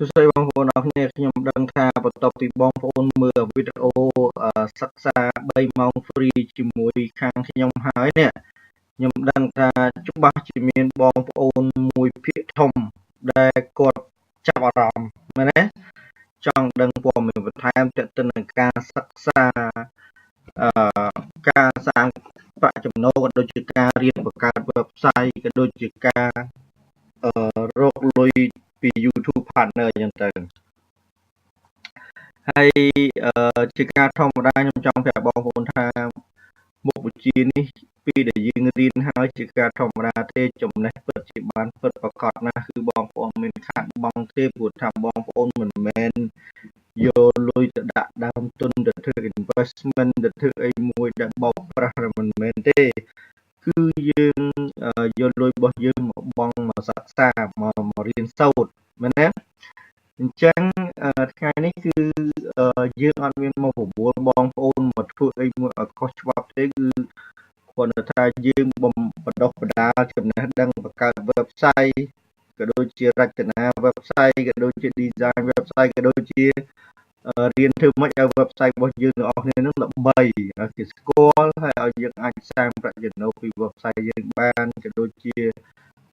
សួស្តីបងប្អូនអរគ្នាខ្ញុំដឹងថាបន្ទាប់ពីបងប្អូនមើលវីដេអូសិក្សា3ម៉ោង free ជាមួយខាងខ្ញុំហើយនេះខ្ញុំដឹងថាច្បាស់ជាមានបងប្អូនមួយភាគធំដែលគាត់ចាប់អារម្មណ៍មែនទេចង់ដឹងព័ត៌មានបន្ថែមទាក់ទិននឹងការសិក្សាការសាងប្រាក់ចំណូលក៏ដូចជាការរៀនបង្កើត website ក៏ដូចជាការរកលុយពី YouTube partner អញ្ចឹងទៅហើយជាការធម្មតាខ្ញុំចង់ប្រាប់បងប្អូនថាមុខវិជ្ជានេះពីដែលយើងរៀនហើយជាការធម្មតាទេចំណេះពិតជាបានពិតប្រាកដណាស់គឺបងប្អូនមានខាតបង់ទេព្រោះថាបងប្អូនមិនមែនយកលុយទៅដាក់ដើមទុនទៅធ្វើ investment ទៅធ្វើអីមួយដែលបោកប្រាស់មិនមែនទេគឺយើងយកលុយរបស់យើងមកបង់មកសិក្សាមករៀនសូត្រមែនទេអញ្ចឹងថ្ងៃនេះគឺយើងអត់មានមកបបួលបងប្អូនមកធ្វើអីមួយឲ្យខុសច្បាប់ទេគឺគាត់ថាយើងបណ្ដុះបណ្ដាលចំណេះដឹងបង្កើត website ក៏ដូចជារចនា website ក៏ដូចជា design website ក៏ដូចជារៀនធ្វើម៉េចឲ្យ website របស់យើងទាំងអស់គ្នានឹងល្បីឲ្យគេស្គាល់ហើយឲ្យយើងអាចសាងប្រាក់ចំណូលពី website យើងបានក៏ដូចជា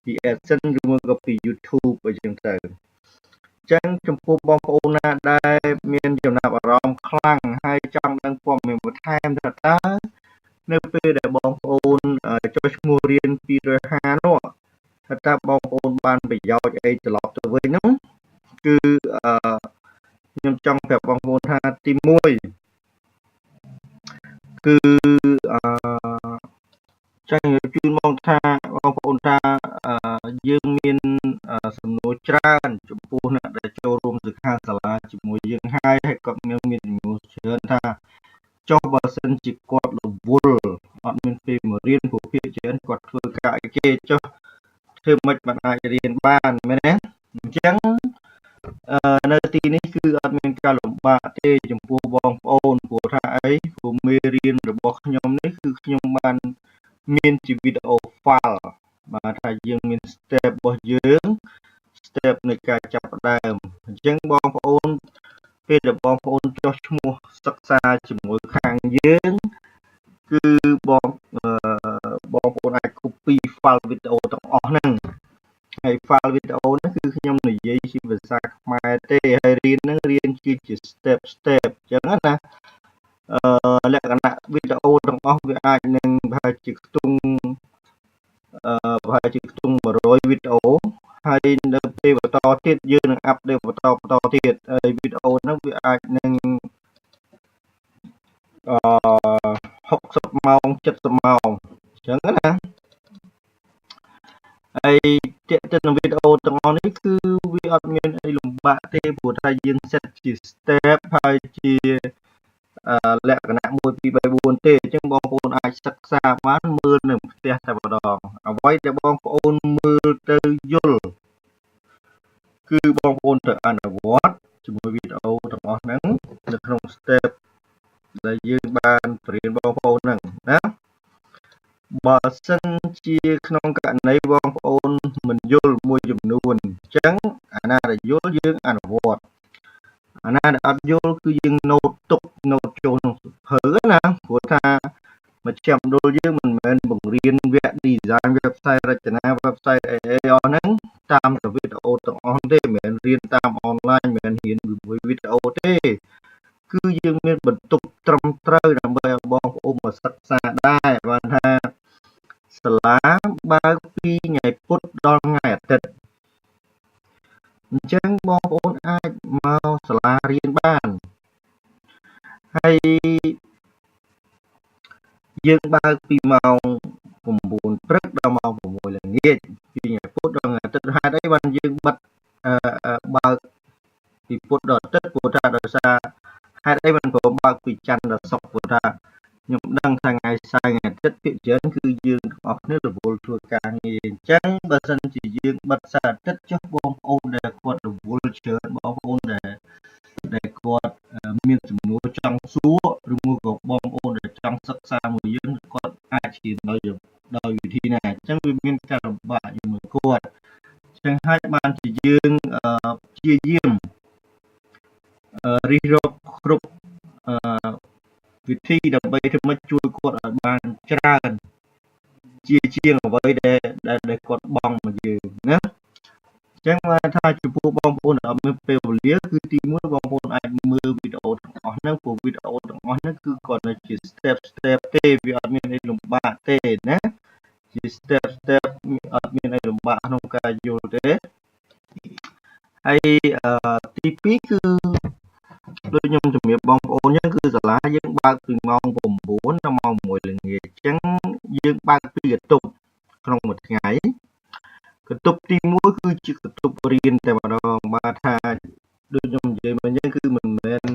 ពី AdSense ឬមួយក៏ពី YouTube អីចឹងទៅចឹងចំពោះបងប្អូនណាដែលមានចំណាប់អារម្មណ៍ខ្លាំងហើយចង់ដឹងព័ត៌មានបន្ថែមថាតើនៅពេលដែលបងប្អូនចុះឈ្មោះរៀន250នោះថាតើបងប្អូនបានប្រយោជន៍អីត្រឡប់ទៅវិញនោះគឺខ្ញុំចង់ប្រាប់បងប្អូនថាទី1គឺចាញ់ជូនមកថាបងប្អូនថាយើងមានសំណួរច្រើនចំពោះអ្នកដែលចូលរួមសិក្ខាសាលាជាមួយយើងហើយគាត់មានចំនួនច្រើនថាចុះបើសិនជាគាត់រវល់អត់មានពេលមករៀនព្រោះភាគច្រើនគាត់ធ្វើការអីគេចុះធ្វើមិនបានអាចរៀនបានមែនទេអញ្ចឹងនៅទីនេះគឺអត់មានការលំបាកទេចំពោះបងប្អូនព្រោះថាអីព្រោះមេរៀនរបស់ខ្ញុំនេះគឺខ្ញុំបានមានជាវីដេអូ file បាទថាយើងមាន step របស់យើង step នៃការចាប់ផ្ដើមអញ្ចឹងបងប្អូនពេលដែលបងប្អូនចុះឈ្មោះសិក្សាជាមួយខាងយើងគឺបងប្អូនអាច copy file វីដេអូទាំងអស់ហ្នឹងហើយ file វីដេអូហ្នឹងគឺខ្ញុំនិយាយជាភាសាខ្មែរទេហើយរៀនហ្នឹងរៀនជា step អញ្ចឹងណាលក្ខណៈវីដេអូទាំងអស់វាអាចនឹងប្រហែលជាខ្ទង់100វីដេអូហើយនៅពេលបន្តទៀតយើងនឹងអាប់ដេតបន្តទៀតហើយវីដេអូហ្នឹងវាអាចនឹង60ម៉ោង70ម៉ោងអញ្ចឹងណាហើយទាក់ទិននឹងវីដេអូទាំងអស់នេះគឺវាអត់មានអីលំបាកទេព្រោះថាយើង set ជា step ហើយជាលក្ខណៈ1 2 3 4ទេអញ្ចឹងបងប្អូនអាចសិក្សាបានមើលនៅផ្ទះតែម្ដងអ្វីដែលបងប្អូនមើលទៅយល់គឺបងប្អូនត្រូវអនុវត្តជាមួយវីដេអូទាំងអស់ហ្នឹងនៅក្នុង step ដែលយើងបានបរៀនបងប្អូនហ្នឹងណាបើសិនជាក្នុងករណីបងប្អូនមិនយល់មួយចំនួនអញ្ចឹងអាណាដែលយល់យើងអនុវត្តអាណាដែលអត់យល់គឺយើង note ទុក note ចូលក្នុងសៀវភៅណាព្រោះថាមជ្ឈមណ្ឌលយើងមិនមែនបង្រៀនវគ្គ design website រចនា website អីអស់ហ្នឹងតាមវីដេអូទាំងអស់ទេមិនមែនរៀនតាម online មិនមែនរៀនជាមួយវីដេអូទេគឺយើងមានបន្ទុកត្រឹមត្រូវដើម្បីឲ្យបងប្អូនមកសិក្សាដែរបានថាសាលាបើកពីថ្ងៃពុធដល់ថ្ងៃអាទិត្យអញ្ចឹងបងប្អូនអាចមកសាលារៀនបានហើយយើងបើកពីម៉ោង9ព្រឹកដល់ម៉ោង6ល្ងាចពីថ្ងៃពុធដល់ថ្ងៃអាទិត្យហេតុអីបានយើងបិទបើកពីពុធដល់អាទិត្យព្រោះថាដោយសារហេតុអីបានព្រមបើកពីច័ន្ទដល់សុក្រព្រោះថាខ្ញុំដឹងថាថ្ងៃសៅរ៍ថ្ងៃអាទិត្យភាគច្រើនគឺយើងទាំងអស់គ្នារវល់ធ្វើការងារអញ្ចឹងបើសិនជាយើងបិទសៅរ៍អាទិត្យចុះបងប្អូនដែលគាត់រវល់ច្រើនបងប្អូនដែលគាត់មានសំណួរចង់សួរឬមួយក៏បងប្អូនដែលចង់សិក្សាមួយយើងគាត់អាចរៀនដោយវិធីណាអញ្ចឹងវាមានការលំបាកជាមួយគាត់អញ្ចឹងហើយបានជាយើង ជាយាមរិះរកគ្រប់វិធីដើម្បីធ្វើម៉េចជួយគាត់ឲ្យបានច្រើនជាងអ្វីដែលគាត់បង់មកយើងណាចឹងបានថាចំពោះបងប្អូនដែលអត់មានពេលវេលាគឺទី1បងប្អូនអាចមើលវីដេអូទាំងអស់ហ្នឹងព្រោះវីដេអូទាំងអស់ហ្នឹងគឺគាត់នៅជា step ទេវាអត់មានអីលំបាកទេណាជា step អត់មានអីលំបាកក្នុងការយល់ទេហើយទី2គឺដូចខ្ញុំជំរាបបងប្អូនចឹងគឺសាលាយើងបើកពីម៉ោង9ដល់ម៉ោង1ល្ងាចចឹងយើងបើកពីកន្ទប់ក្នុងមួយថ្ងៃកន្ទប់ទី1គឺជាកន្ទប់រៀនតែម្ដងបាទថាដូចខ្ញុំនិយាយមិញហ្នឹងគឺមិនមែន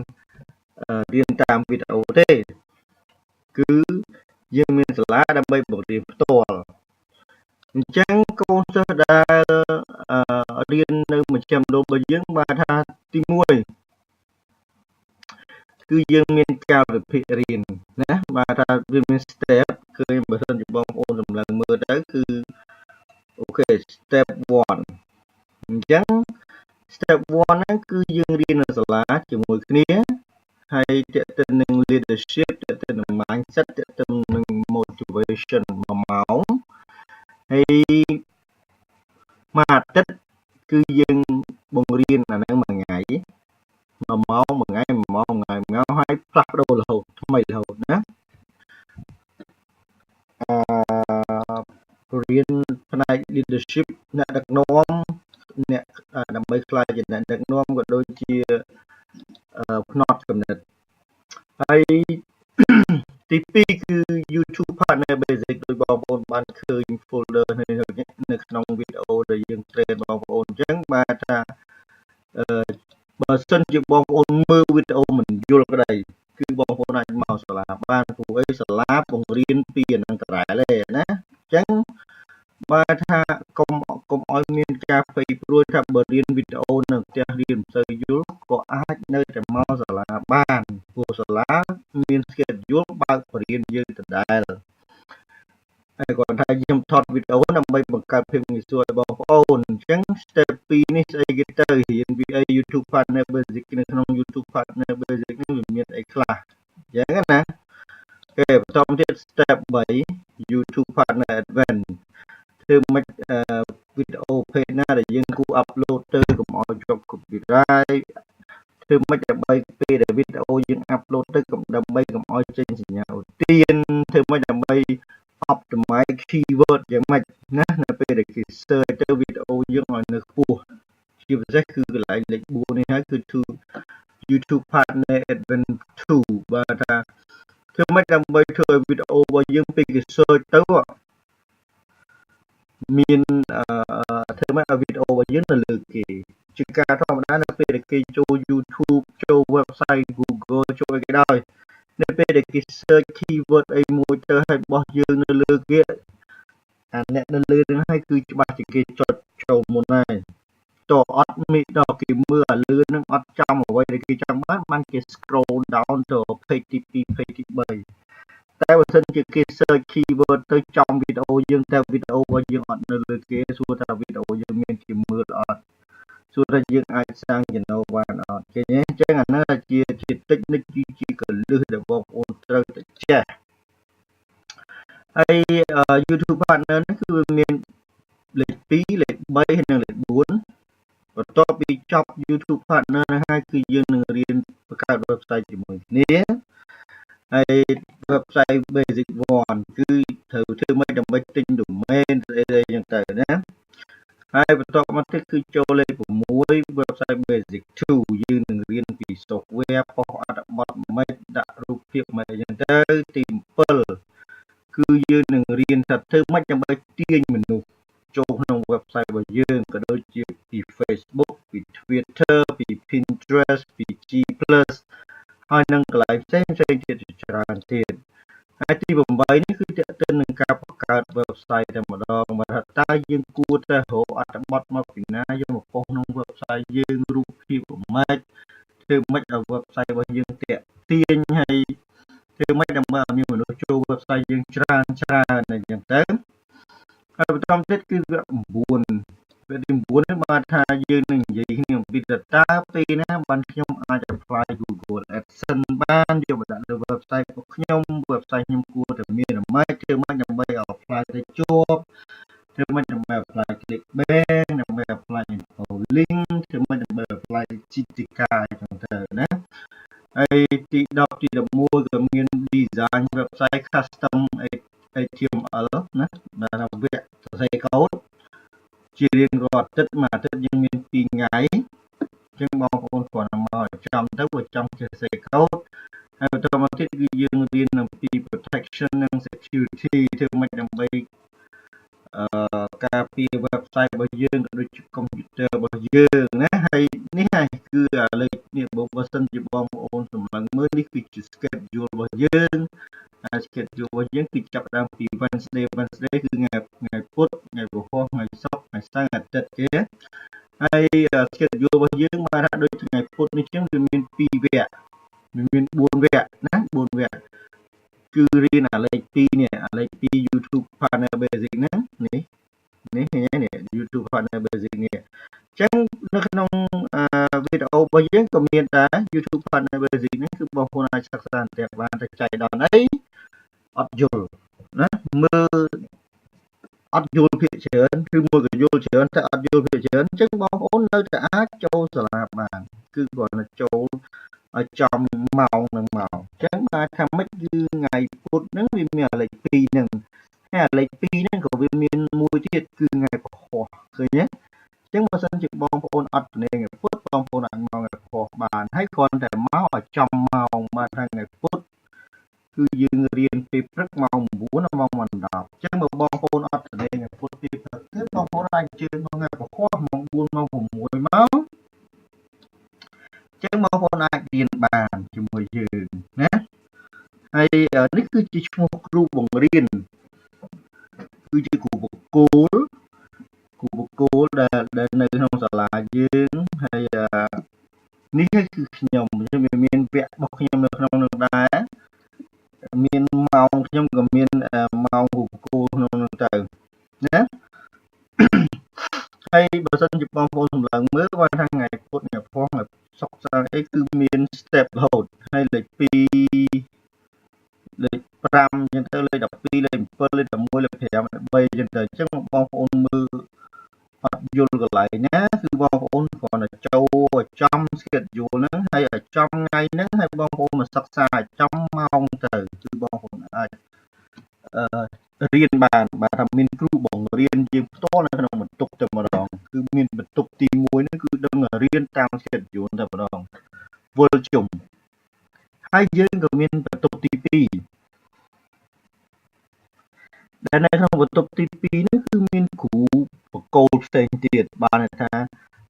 រៀនតាមវីដេអូទេគឺយើងមានសាលាដើម្បីបង្រៀនផ្ទាល់អញ្ចឹងកូនសិស្សដែលរៀននៅមជ្ឈមណ្ឌលរបស់យើងបាទថាទី1គឺយើងមានកាលវិភាគរៀនណាបាទថាវាមាន step គឺបើសិនជាបងប្អូនសម្លឹងមើលទៅគឺអូខេ step 1អញ្ចឹង step 1ហ្នឹងគឺយើងរៀននៅសាលាជាមួយគ្នាហើយតេតិននឹង leadership តេតិននឹង mindset តេតិននឹង motivation 1ម៉ោងហើយមួយអាទិត្យគឺយើងបង្រៀនអាហ្នឹងមួយថ្ងៃ1ម៉ោងមួយថ្ងៃ1ម៉ោងហើយផ្លាស់ប្ដូររហូតថ្មីរហូតណារៀនផ្នែក leadership អ្នកដឹកនាំអ្នកដើម្បីខ្លាចជាអ្នកដឹកនាំក៏ដូចជាផ្នត់គំនិតហើយទី2គឺ YouTube Partner Basic ដោយបងប្អូនបានឃើញ folder នៅក្នុងវីដេអូដែលយើង train បងប្អូនអញ្ចឹងបាទថាបើសិនជាបងប្អូនមើលវីដេអូមិនយល់ក្តីគឺបងប្អូនអាចមកសាលាបានព្រោះអីសាលាបង្រៀនពីអានឹងដដែលទេណាអញ្ចឹងបាទថាកុំឲ្យមានការភ័យព្រួយថាបើរៀនវីដេអូនៅផ្ទះរៀនមិនសូវយល់ក៏អាចនៅតែមកសាលាបានព្រោះសាលាមាន schedule បើកបរិញ្ញាយើងដដែលហើយគាត់ថាខ្ញុំថតវីដេអូដើម្បីបង្កើតភាពងាយស្រួលឲ្យបងប្អូនអញ្ចឹង step 2នេះស្អីគេទៅរៀន VA YouTube Partner Basic នៅក្នុង YouTube Partner Basic នេះវាមានអីខ្លះអញ្ចឹងណាអូខេបន្តទៀត step 3 YouTube Partner Advanced ធ្វើមិនវីដេអូប្រភេទណាដែលយើងគួរ upload ទៅកុំឲ្យជាប់ copyright ធ្វើមិនដើម្បីពេលដែលវីដេអូយើង upload ទៅដើម្បីកុំឲ្យចេញសញ្ញាឧទានធ្វើមិនដើម្បី optimize keyword យ៉ាងម៉េចណានៅពេលដែលគេ search ទៅវីដេអូយើងឲ្យនៅខ្ពស់ជាពិសេសគឺកន្លែងលេខ4នេះហើយគឺ YouTube Partner Advanced 2បាទថាធ្វើមិនដើម្បីធ្វើឲ្យវីដេអូរបស់យើងពេលគេ search ទៅមានធ្វើម៉េចឲ្យវីដេអូរបស់យើងនៅលើគេជាការធម្មតានៅពេលដែលគេចូល YouTube ចូល website Google ចូលអីក៏ដោយនៅពេលដែលគេ search keyword អីមួយទៅឲ្យបោះយើងនៅលើគេអាអ្នកនៅលើហ្នឹងហើយគឺច្បាស់ជាគេចុចចូលមុនហើយតើអត់មានដល់គេមើលអាលឿនហ្នឹងអត់ចំអ្វីដែលគេចង់បានគេ scroll down ទៅ page ទី2 page ទី3តែបើសិនជាគេ search keyword ទៅចំវីដេអូយើងតែវីដេអូរបស់យើងអត់នៅលើគេសួរថាវីដេអូយើងមានគេមើលអត់សួរថាយើងអាចសាងចំណូលបានអត់គេអញ្ចឹងអានោះជា technique ជាកលឹះដែលបងប្អូនត្រូវតែចេះហើយ YouTube Partner នេះគឺវាមានលេខ2លេខ3និងលេខ4បន្ទាប់ពីចប់ YouTube Partner នេះហើយគឺយើងនឹងរៀនបង្កើត website ជាមួយគ្នាហើយ website basic 1គឺត្រូវធ្វើម៉េចដើម្បីទិញ domain ស្អីៗចឹងទៅណាហើយបន្ទាប់មកទៀតគឺចូលលេខ6 website basic 2យើងនឹងរៀនពី software ប៉ុស្តិ៍អត្ថបទមិនដាក់រូបភាពមិនអីចឹងទៅទី7គឺយើងនឹងរៀនថាធ្វើម៉េចដើម្បីទាញមនុស្សចូលក្នុង website របស់យើងក៏ដូចជាពី Facebook ពី Twitter ពី Pinterest ពី G+ ហើយនឹងកន្លែងផ្សេងទៀតច្រើនទៀតហើយទី8នេះគឺទាក់ទិននឹងការបង្កើត website តែម្ដងមកថាតើយើងគួរតែរកអត្ថបទមកពីណាយកមកប៉ុស្តិ៍ក្នុង website យើងរូបភាពម៉េចធ្វើម៉េចឲ្យ website របស់យើងទាក់ទាញហើយធ្វើម៉េចដើម្បីឲ្យមានមនុស្សចូល website យើងច្រើនអញ្ចឹងទៅហើយបន្តទៀតគឺវគ្គ9 វគ្គទី9នេះបើថាយើងនឹងនិយាយគ្នាអំពី data ពេលណាបានខ្ញុំអាច apply Google AdSense បានយកមកដាក់លើ website របស់ខ្ញុំ website ខ្ញុំគួរតែមានអ្មេចធ្វើម៉េចដើម្បីឲ្យ apply ទៅជាប់ធ្វើម៉េចដើម្បី apply Clickbank ដើម្បី apply InfoLink ធ្វើម៉េចដើម្បី apply Chitika អញ្ចឹងទៅណាហើយទី10ទី11ក៏មាន design website custom HTML ណាដែលវគ្គសរសេរកូដជារៀងរាល់អាទិត្យមួយអាទិត្យយើងមាន2ថ្ងៃអញ្ចឹងបងប្អូនគ្រាន់តែមកចាំទៅបើចង់សរសេរកូដហើយបន្តមកទៀតគឺយើងរៀនអំពី protection និង security ធ្វើម៉េចដើម្បីការពារ website របស់យើងក៏ដូចជា computer របស់យើងណាហើយនេះហើយគឺលេខនេះបើសិនជាបងប្អូនសម្លឹងមើលនេះគឺជា schedule របស់យើងហើយ schedule របស់យើងគឺចាប់ផ្ដើមពី Wednesday គឺថ្ងៃពុធថ្ងៃពហុថ្ងៃសុក្រថ្ងៃសៅរ៍អាទិត្យគេហើយ schedule របស់យើងបានថាដូចថ្ងៃពុធនេះចឹងវាមាន2វគ្គវាមាន4វគ្គណា4វគ្គគឺរៀនអាលេខ2នេះអាលេខ2 YouTube Partner Basic ហ្នឹងនេះ YouTube Partner Basic នេះអញ្ចឹងនៅក្នុងវីដេអូរបស់យើងក៏មានដែរ YouTube Partner Basic នេះគឺបងប្អូនអាចសិក្សាតែបានតែចៃដន្យអីអត់យល់ណាមើលអត់យល់ភាគច្រើនគឺមួយក៏យល់ច្រើនតែអត់យល់ភាគច្រើនអញ្ចឹងបងប្អូននៅតែអាចចូលសាលាបានគឺគាត់ទៅចូលឲ្យចំម៉ោងនឹងម៉ោងអញ្ចឹងបានថាម៉េចគឺថ្ងៃពុធហ្នឹងវាមានអាលេខ2ហ្នឹងហើយអាលេខ2ហ្នឹងក៏វាមានមួយទៀតគឺថ្ងៃពហុឃើញទេអញ្ចឹងបើសិនជាបងប្អូនអត់ទៅថ្ងៃពុធបងប្អូនអាចមកថ្ងៃពហុបានហើយគ្រាន់តែមកឲ្យចំម៉ោងបានថាថ្ងៃពុធគឺយើងរៀនពេលព្រឹកម៉ោង9ដល់ម៉ោង10អញ្ចឹងបើបងប្អូនអត់ទៅថ្ងៃពុធពេលព្រឹកទេបងប្អូនអាចជឿមកថ្ងៃពហុម៉ោង4ម៉ោង6ម៉ោងចឹងបងប្អូនអាចរៀនបានជាមួយយើងណាហើយនេះគឺជាឈ្មោះគ្រូបង្រៀនគឺជាគ្រូបកគោលដែលនៅក្នុងសាលាយើងហើយនេះគឺខ្ញុំមានវគ្គរបស់ខ្ញុំនៅក្នុងនោះដែរមានម៉ោងខ្ញុំក៏មានម៉ោងគ្រូបកគោលក្នុងនោះទៅណាហើយបើសិនជាបងប្អូនសម្លឹងមើលគាត់ថាថ្ងៃពុធថ្ងៃពហុថ្ងៃសុក្រសៅរ៍អីគឺមាន step load ហើយលេខ2លេខ5អញ្ចឹងទៅលេខ12លេខ7លេខ11លេខ5លេខ3អញ្ចឹងទៅអញ្ចឹងបងប្អូនមើលអត់យល់កន្លែងណាគឺបងប្អូនគ្រាន់តែចូលឲ្យចំ schedule ហ្នឹងហើយឲ្យចំថ្ងៃហ្នឹងហើយបងប្អូនមកសិក្សាឲ្យចំម៉ោងទៅគឺបងប្អូនអាចរៀនបានបើថាមានគ្រូបង្រៀនយើងផ្ទាល់នៅក្នុងបន្ទប់តែម្ដងគឺមានបន្ទប់ទី1ហ្នឹងគឺដឹងរៀនតាម schedule តែម្ដងវល់ជុំហើយយើងក៏មានបន្ទប់ទី2ដែលនៅក្នុងបន្ទប់ទី2នេះគឺមានគ្រូបកគោលផ្សេងទៀតបានថា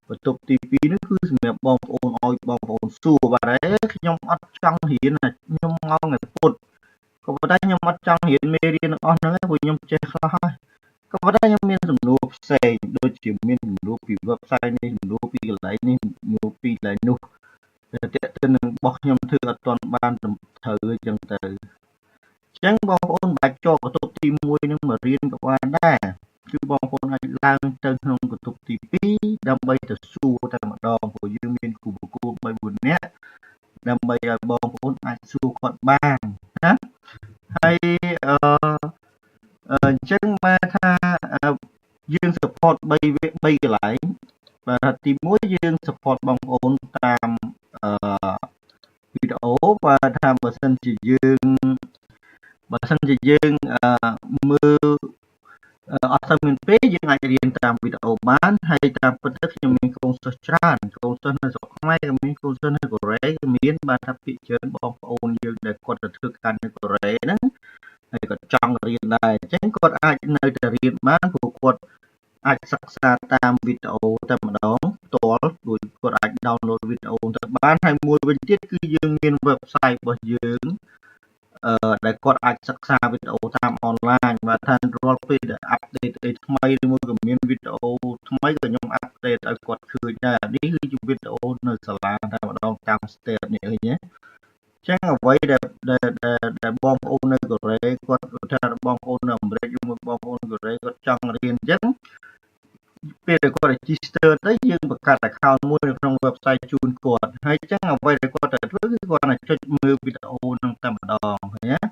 បន្ទប់ទី2នេះគឺសម្រាប់បងប្អូនឲ្យបងប្អូនសួរបាទខ្ញុំអត់ចង់រៀនខ្ញុំមកថ្ងៃពុធក៏ប៉ុន្តែខ្ញុំអត់ចង់រៀនមេរៀនទាំងអស់ហ្នឹងព្រោះខ្ញុំចេះខ្លះហើយក៏ប៉ុន្តែខ្ញុំមានសំណួរផ្សេងដូចជាមានសំណួរពី website នេះសំណួរពីកន្លែងនេះសំណួរពីកន្លែងនោះតែតើទៅនឹងរបស់ខ្ញុំធ្វើអត់ទាន់បានត្រូវអញ្ចឹងទៅអញ្ចឹងបងប្អូនបាច់ជាប់បន្ទប់ទី1នឹងមករៀនក៏បានដែរគឺបងប្អូនអាចឡើងទៅក្នុងបន្ទប់ទី2ដើម្បីទៅសួរតែម្ដងព្រោះយើងមានគ្រូបកគោល 3-4 នាក់ដើម្បីឲ្យបងប្អូនអាចសួរគាត់បានណាហើយអញ្ចឹងមកថាយើង support 3កន្លែងបាទទី1យើង support បងប្អូនតាមវីដេអូបាទថាបើសិនជាយើងមើលអត់ទៅមានពេលយើងអាចរៀនតាមវីដេអូបានហើយតាមពិតទៅខ្ញុំមានកូនសិស្សច្រើនកូនសិស្សនៅស្រុកខ្មែរក៏មានកូនសិស្សនៅកូរ៉េក៏មានបាទថាភាគច្រើនបងប្អូនយើងដែលគាត់ទៅធ្វើការនៅកូរ៉េហ្នឹងហើយគាត់ចង់រៀនដែរអញ្ចឹងគាត់អាចនៅតែរៀនបានព្រោះគាត់អាចសិក្សាតាមវីដេអូតែម្ដងផ្ទាល់ដូចគាត់អាច download វីដេអូទៅបានហើយមួយវិញទៀតគឺយើងមាន website របស់យើងដែលគាត់អាចសិក្សាវីដេអូតាមអនឡាញបាទថារាល់ពេលដែលអាប់ដេតអីថ្មីឬមួយក៏មានវីដេអូថ្មីក៏ខ្ញុំអាប់ដេតឲ្យគាត់ឃើញដែរនេះគឺជាវីដេអូនៅសាលាតែម្ដងតាម step នេះឃើញទេចឹងអ្វីដែលបងប្អូននៅកូរ៉េគាត់ថាបងប្អូននៅអាមេរិកឬមួយបងប្អូនកូរ៉េគាត់ចង់រៀនអញ្ចឹងព ពេលដែលគាត់ register ទៅយើងបង្កើត account មួយនៅក្នុង website ជូនគាត់ហើយអញ្ចឹងអ្វីដែលគាត់ត្រូវធ្វើគឺគាត់តែចុចមើលវីដេអូនឹងតែម្ដងឃើញទេ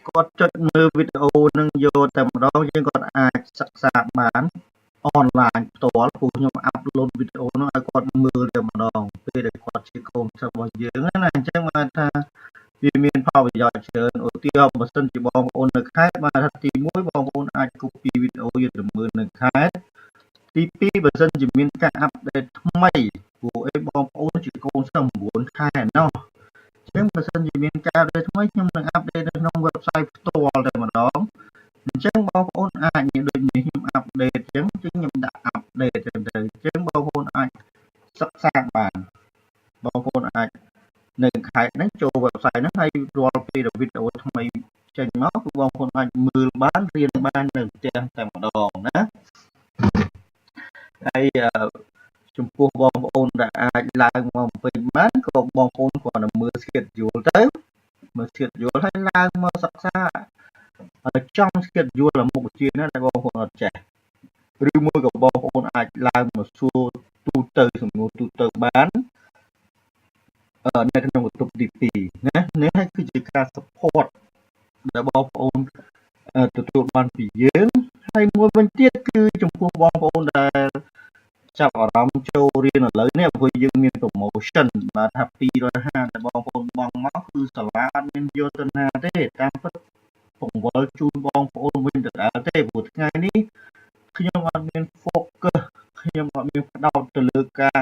គាត់ចុចមើលវីដេអូនឹងយកតែម្ដងយើងគាត់អាចសិក្សាបានអនឡាញផ្ទាល់ព្រោះខ្ញុំអាប់ឡូតវីដេអូនោះឲ្យគាត់មើលតែម្ដងពេលដែលគាត់ជាកូនសិស្សរបស់យើងណាអញ្ចឹងបានថាវាមានផលប្រយោជន៍ច្រើនឧទាហរណ៍បើសិនជាបងប្អូននៅខេត្តបានថាទី1បងប្អូនអាច copy វីដេអូយកទៅមើលនៅខេត្តទី2បើសិនជាមានការអាប់ដេតថ្មីព្រោះអីបងប្អូនជាកូនសិស្ស9ខែណោះអញ្ចឹងបើសិនជាមានការអាប់ដេតថ្មីខ្ញុំនឹងអាប់ដេតនៅក្នុង website ផ្ទាល់តែម្ដងអញ្ចឹងបងប្អូនអាចនិយាយដូចនេះខ្ញុំអាប់ដេតអញ្ចឹងខ្ញុំដាក់អាប់ដេតទៅអញ្ចឹងបងប្អូនអាចសិក្សាបានបងប្អូនអាចនៅខេត្តហ្នឹងចូល website ហ្នឹងហើយរាល់ពេលវីដេអូថ្មីចេញមកគឺបងប្អូនអាចមើលបានរៀនបាននៅផ្ទះតែម្ដងណាហើយចំពោះបងប្អូនដែលអាចឡើងមកពេញបានក៏បងប្អូនគាត់នឹងមើល schedule ទៅមើល schedule ហើយឡើងមកសិក្សាចំ schedule មុខវិជ្ជាណាដែលបងប្អូនអត់ចេះឬមួយក៏បងប្អូនអាចឡើងមកសួរទូទៅសំណួរទូទៅបាននៅក្នុងបន្ទប់ទី2ណានេះហើយគឺជាការ support ដែលបងប្អូនទទួលបានពីយើងហើយមួយវិញទៀតគឺចំពោះបងប្អូនដែលចាប់អារម្មណ៍ចូលរៀនឥឡូវនេះព្រោះយើងមាន promotion បាទថា250ដែលបងប្អូនបង់មកគឺសាលាអត់មានយកទៅណាទេតាមពិតពង្វល់ជូនបងប្អូនវិញទៅដែរទេព្រោះថ្ងៃនេះខ្ញុំអត់មាន focus ខ្ញុំអត់មានផ្ដោតទៅលើការ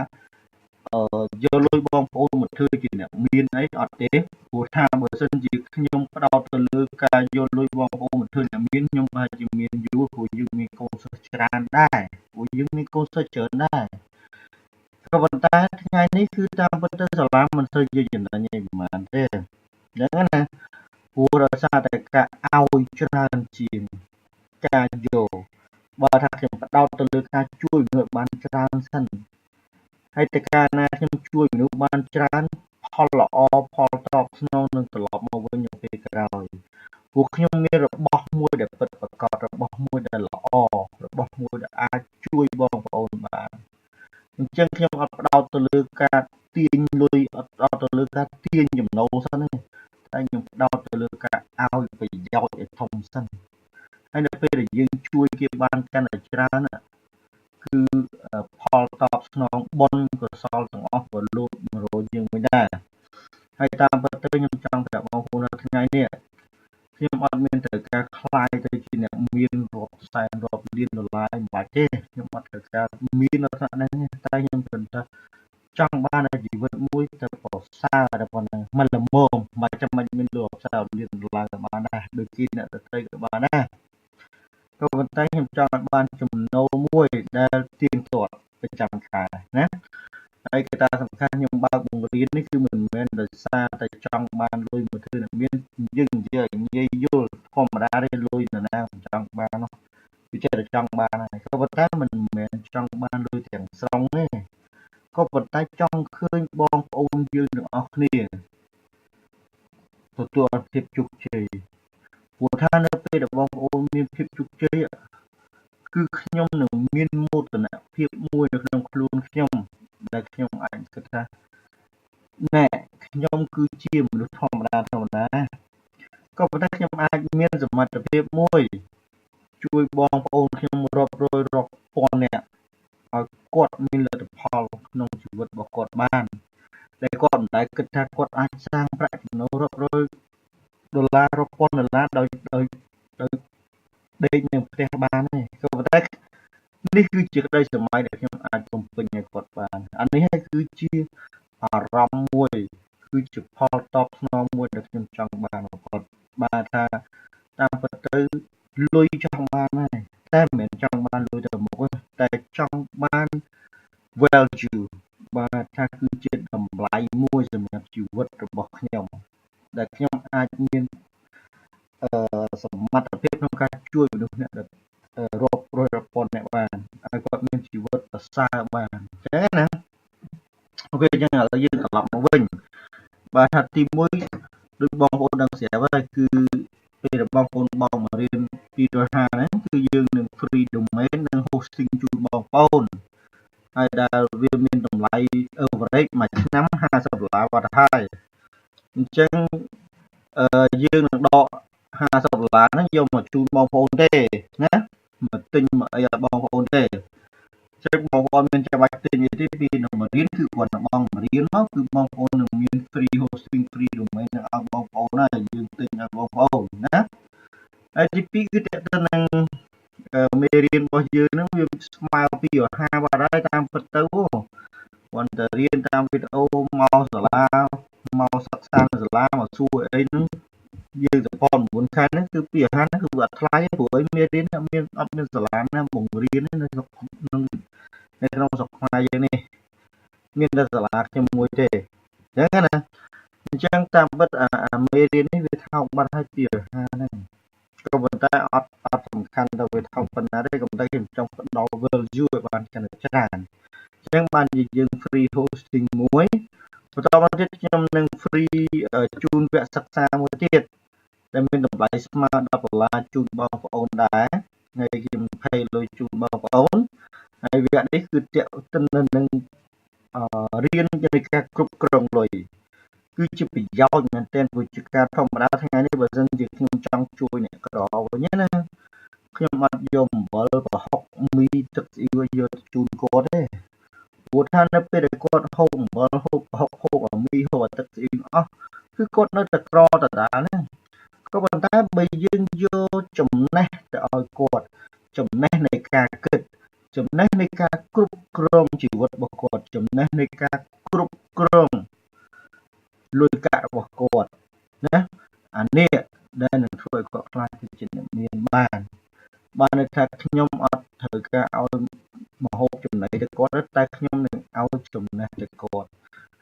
យកលុយបងប្អូនមកធ្វើជាអ្នកមានអីអត់ទេព្រោះថាបើសិនជាខ្ញុំផ្ដោតទៅលើការយកលុយបងប្អូនមកធ្វើអ្នកមានខ្ញុំអាចជាមានយូរព្រោះយើងមានកូនសិស្សច្រើនដែរព្រោះយើងមានកូនសិស្សច្រើនដែរក៏ប៉ុន្តែថ្ងៃនេះគឺតាមពិតទៅសាលាមិនសូវជាចំណេញអីប្រហែលទេអញ្ចឹងណាព្រោះដោយសារតែការឲ្យច្រើនជាងការយកបើថាខ្ញុំផ្ដោតទៅលើការជួយមនុស្សបានច្រើនសិនហើយតែកាលណាខ្ញុំជួយមនុស្សបានច្រើនផលល្អផលតបស្នងនឹងត្រឡប់មកវិញនៅពេលក្រោយពួកខ្ញុំមានរបស់មួយដែលពិតប្រាកដរបស់មួយដែលល្អរបស់មួយដែលអាចជួយបងប្អូនបានអញ្ចឹងខ្ញុំអត់ផ្ដោតទៅលើការទាញលុយអត់ផ្ដោតទៅលើការទាញចំណូលសិនទេតែខ្ញុំផ្ដោតទៅលើការឲ្យប្រយោជន៍ឲ្យធំសិនហើយនៅពេលដែលយើងជួយគេបានកាន់តែច្រើនគឺផលតបស្នងបុណ្យកុសលទាំងអស់ក៏លូតមករកយើងវិញដែរហើយតាមពិតទៅខ្ញុំចង់ប្រាប់បងប្អូននៅថ្ងៃនេះខ្ញុំអត់មានត្រូវការខ្លាយទៅជាអ្នកមានរាប់សែនរាប់លានដុល្លារមិនបាច់ទេខ្ញុំអត់ត្រូវការមាននៅថ្នាក់ហ្នឹងតែខ្ញុំគ្រាន់តែចង់បានជីវិតមួយទៅប្រសើរតែប៉ុណ្ណឹងមិនល្មមមិនចាំបាច់មានលុយរាប់សែនលានដុល្លារក៏បានដែរដូចជាអ្នកដទៃក៏បានដែរក៏ប៉ុន្តែខ្ញុំចង់ឲ្យបានចំណូលមួយដែលទៀងទាត់ប្រចាំខែណាហើយកត្តាសំខាន់ខ្ញុំបើកបង្រៀននេះគឺមិនមែនដោយសារតែចង់បានលុយមកធ្វើអ្នកមានយើងនិយាយយល់ធម្មតាទេលុយណាមិនចង់បាននោះវាចេះតែចង់បានហើយក៏ប៉ុន្តែមិនមែនចង់បានលុយទាំងស្រុងទេក៏ប៉ុន្តែចង់ឃើញបងប្អូនយើងទាំងអស់គ្នាទទួលភាពជោគជ័យព្រោះថានៅពេលដែលបងប្អូនមានភាពជោគជ័យគឺខ្ញុំនឹងមានមោទនភាពមួយនៅក្នុងខ្លួនខ្ញុំដែលខ្ញុំអាចគិតថាណែខ្ញុំគឺជាមនុស្សធម្មតាក៏ប៉ុន្តែខ្ញុំអាចមានសមត្ថភាពមួយជួយបងប្អូនខ្ញុំរាប់រយរាប់ពាន់នាក់ឲ្យគាត់មានលទ្ធផលក្នុងជីវិតរបស់គាត់បានតែគាត់មិនដែលគិតថាគាត់អាចសាងប្រាក់ចំណូលរាប់រយដុល្លាររាប់ពាន់ដុល្លារដោយដេកនៅផ្ទះបានទេក៏ប៉ុន្តែនេះគឺជាក្តីសម័យដែលខ្ញុំអាចបំពេញឲ្យគាត់បានអានេះហើយគឺជាអារម្មណ៍មួយគឺជាផលតបស្នងមួយដែលខ្ញុំចង់បានបំផុតបាទថាតាមពិតទៅលុយចង់បានដែរតែមិនមែនចង់បានលុយទៅមុខទេតែចង់បាន value បាទថាគឺជាតម្លៃមួយសម្រាប់ជីវិតរបស់ខ្ញុំដែលខ្ញុំអាចមានសមត្ថភាពក្នុងការជួយមនុស្សអ្នករាប់រយរាប់ពាន់អ្នកបានឲ្យគាត់មានជីវិតប្រសើរបានអញ្ចឹងណាអូខេអញ្ចឹងឥឡូវយើងត្រឡប់មកវិញបាទថាទី1ដូចបងប្អូនដឹងស្រាប់ហើយគឺពេលដែលបងប្អូនបោកមករៀន250ហ្នឹងគឺ free domain និង hosting ជូនបងប្អូនហើយដែលវាមានតម្លៃ average មួយឆ្នាំ$50បាត់ហើយអញ្ចឹងយើងនឹងដក$50ហ្នឹងយកមកជូនបងប្អូនទេណាមកទិញមកអីឲ្យបងប្អូនទេចឹងបងប្អូនមានចាំបាច់ទិញអីទេពីនឹងមករៀនគឺគាត់នឹងបងមករៀនមកគឺបងប្អូននឹងមាន free hosting free domain នឹងឲ្យបងប្អូនហើយយើងទិញឲ្យបងប្អូនណាហើយទី2គឺតើទៅនឹងមេរៀនរបស់យើងហ្នឹងវាស្មើពីរហាបាត់ហើយតាមពិតទៅគាត់ទៅរៀនតាមវីដេអូមកសាលាមកសិក្សានៅសាលាមកសួរអីហ្នឹងយើងទៅប៉ុន9ខែហ្នឹងគឺពីរហាហ្នឹងគឺវាអត់ថ្លៃទេព្រោះអីមេរៀនអត់មានសាលាណាបង្រៀននៅក្នុងស្រុកខ្មែរយើងនេះមានតែសាលាខ្ញុំមួយទេអញ្ចឹងណាអញ្ចឹងតាមពិតមេរៀននេះវាថោកបាត់ហើយពីរហាហ្នឹងក៏ប៉ុន្តែអត់សំខាន់ទៅវាថោកប៉ុណ្ណាទេក៏ប៉ុន្តែខ្ញុំចង់ផ្ដល់ value ឲ្យបានកាន់តែច្រើនអញ្ចឹងបានយើង free hosting មួយបន្តមកទៀតខ្ញុំនឹង free ជូនវគ្គសិក្សាមួយទៀតដែលមានតម្លៃស្មើ$10ជូនបងប្អូនដែរហើយខ្ញុំ20លុយជូនបងប្អូនហើយវគ្គនេះគឺទាក់ទិននឹងរៀននៃការគ្រប់គ្រងលុយគឺជាប្រយោជន៍មែនទែនព្រោះជាការធម្មតាថ្ងៃនេះបើសិនជាខ្ញុំចង់ជួយអ្នកក្រវិញណាខ្ញុំអត់យកអំបិលប្រហុកមីទឹកស្អ៊ីវយកជូនគាត់ទេព្រោះថានៅពេលដែលគាត់ហូបអំបិលហូបប្រហុកហូបមីហូបទឹកស្អ៊ីវអស់គឺគាត់នៅតែក្រដដែលហ្នឹងក៏ប៉ុន្តែបើយើងយកចំណេះទៅឲ្យគាត់ចំណេះនៃការគិតចំណេះនៃការគ្រប់គ្រងជីវិតរបស់គាត់ចំណេះនៃការគ្រប់គ្រងលុយកាក់របស់គាត់ណាអានេះដែលនឹងធ្វើឲ្យគាត់ខ្លាចជាអ្នកមានបានន័យថាខ្ញុំអត់ត្រូវការឲ្យមហូបចំណីទៅគាត់តែខ្ញុំនឹងឲ្យចំណេះទៅគាត់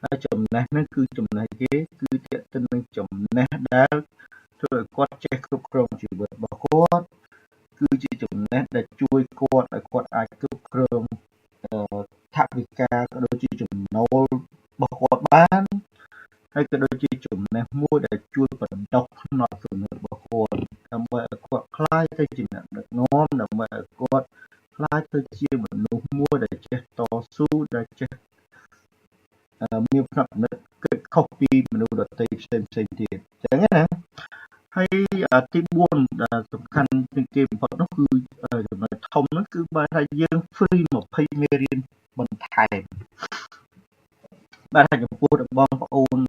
ហើយចំណេះហ្នឹងគឺចំណេះគេគឺទាក់ទិននឹងចំណេះដែលធ្វើឲ្យគាត់ចេះគ្រប់គ្រងជីវិតរបស់គាត់គឺជាចំណេះដែលជួយគាត់ឲ្យគាត់អាចគ្រប់គ្រងថវិកាក៏ដូចជាចំណូលរបស់គាត់បានហើយក៏ដូចជាចំណេះមួយដែលជួយបន្តផ្នត់គំនិតរបស់គាត់ដើម្បីឲ្យគាត់ខ្លាយទៅជាអ្នកដឹកនាំដើម្បីឲ្យគាត់ខ្លាយទៅជាមនុស្សមួយដែលចេះតស៊ូដែលចេះមានផ្នត់គំនិតគិតខុសពីមនុស្សដទៃផ្សេងទៀតអញ្ចឹងណាហើយទី4ដែលសំខាន់ជាងគេបំផុតនោះគឺចំណុចធំនោះគឺបានថាយើង free 20មេរៀនបន្ថែមបាទចំពោះបងប្អូន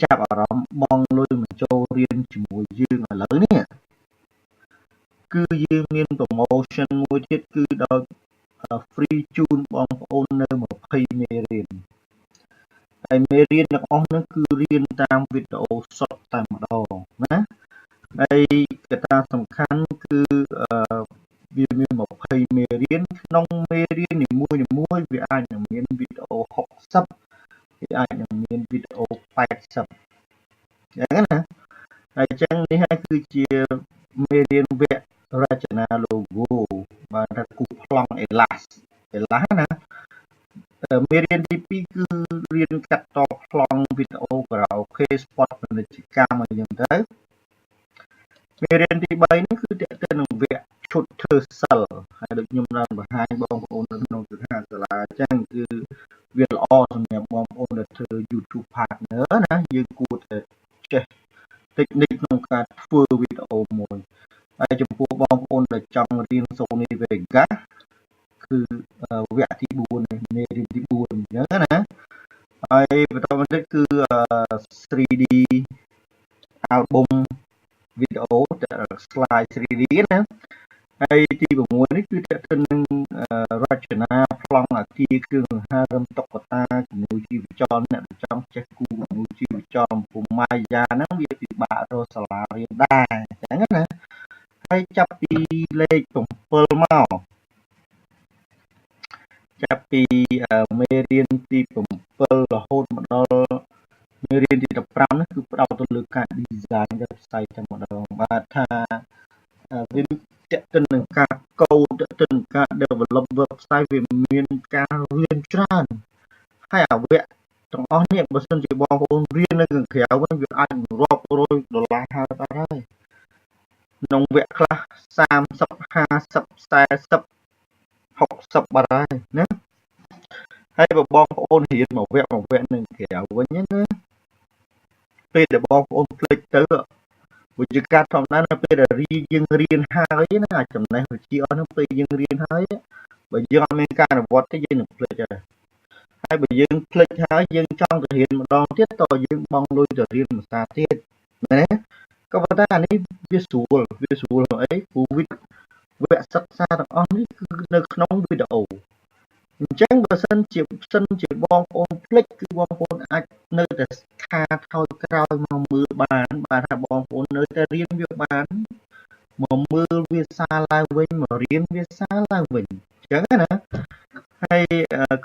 ចាប់អារម្មណ៍បងលុយមកចូលរៀនជាមួយយើងឥឡូវនេះគឺយើងមាន promotion មួយទៀតគឺដោយ free ជូនបងប្អូននៅ20មេរៀនហើយមេរៀនទាំងអស់នោះគឺរៀនតាមវីដេអូសុទ្ធតែម្ដងណាហើយកត្តាសំខាន់គឺវាមាន20មេរៀនក្នុងមេរៀននីមួយៗវាអាចនឹងមានវីដេអូ60វាអាចនឹងមានវីដេអូ80អញ្ចឹងណាហើយអញ្ចឹងនេះហើយគឺជាមេរៀនវគ្គរចនា logo បាទថាគូប្លង់អេឡាសណាមេរៀនទី2គឺរៀនកាត់តប្លង់វីដេអូខារ៉ាអូខេ spot ពាណិជ្ជកម្មអីចឹងទៅមេរៀនទី3នេះគឺទាក់ទងនឹងវគ្គឈុតធ្វើសិលហើយដូចខ្ញុំបានបង្ហាញបងប្អូននៅក្នុងសិក្ខាសាលាអញ្ចឹងគឺវាល្អសម្រាប់បងប្អូនដែលធ្វើ YouTube partner ណាយើងគួរតែចេះ technique ក្នុងការធ្វើវីដេអូមួយហើយចំពោះបងប្អូនដែលចង់រៀន Sony Vegas គឺវគ្គទី4នេះមេរៀនទី4អញ្ចឹងណាហើយបន្តមកទៀតគឺ 3D album វីដេអូតែ slide 3D ណាហើយទី6នេះគឺទាក់ទងនឹងរចនាប្លង់អគារគ្រឿងសង្ហារឹមតុក្កតាគំនូរជីវចលអ្នកចង់ចេះគូគំនូរជីវចលពុំម៉ាយាហ្នឹងវាពិបាករកសាលារៀនដែរអញ្ចឹងណាហើយចាប់ពីលេខ7មកចាប់ពីមេរៀនទី7រហូតមកដល់មេរៀនទី15នេះគឺផ្ដោតទៅលើការ design website តែម្ដងបាទថាវាទាក់ទិននឹងការកូដទាក់ទិននឹងការ develop website វាមានការរៀនច្រើនហើយអាវគ្គទាំងអស់នេះបើសិនជាបងប្អូនរៀននៅខាងក្រៅវិញវាអាចរាប់រយដុល្លារហើយបាទហើយ ក្នុងវគ្គខ្លះ30 50 40 60បាត់ហើយណាហើយបើបងប្អូនរៀនមួយវគ្គនឹងក្រៅវិញណាពេលដែលបងប្អូនភ្លេចទៅវិជ្ជាការធម្មតានៅពេលដែលយើងរៀនហើយណាចំណេះវិជ្ជាអស់នោះពេលយើងរៀនហើយបើយើងអត់មានការអនុវត្តទេយើងនឹងភ្លេចហើយបើយើងភ្លេចហើយយើងចង់ទៅរៀនម្ដងទៀតតើយើងបង់លុយទៅរៀនភាសាទៀតមែនទេក៏ប៉ុន្តែអានេះវាស្រួលអីព្រោះវគ្គសិក្សាទាំងអស់នេះគឺនៅក្នុងវីដេអូអញ្ចឹងបើសិនជាបងប្អូនភ្លេចគឺបងប្អូនអាចនៅតែខាថយក្រោយមកមើលបានថាបងប្អូននៅតែរៀនវាបានមកមើលវាសាឡើងវិញមករៀនវាសាឡើងវិញអញ្ចឹងណាហើយ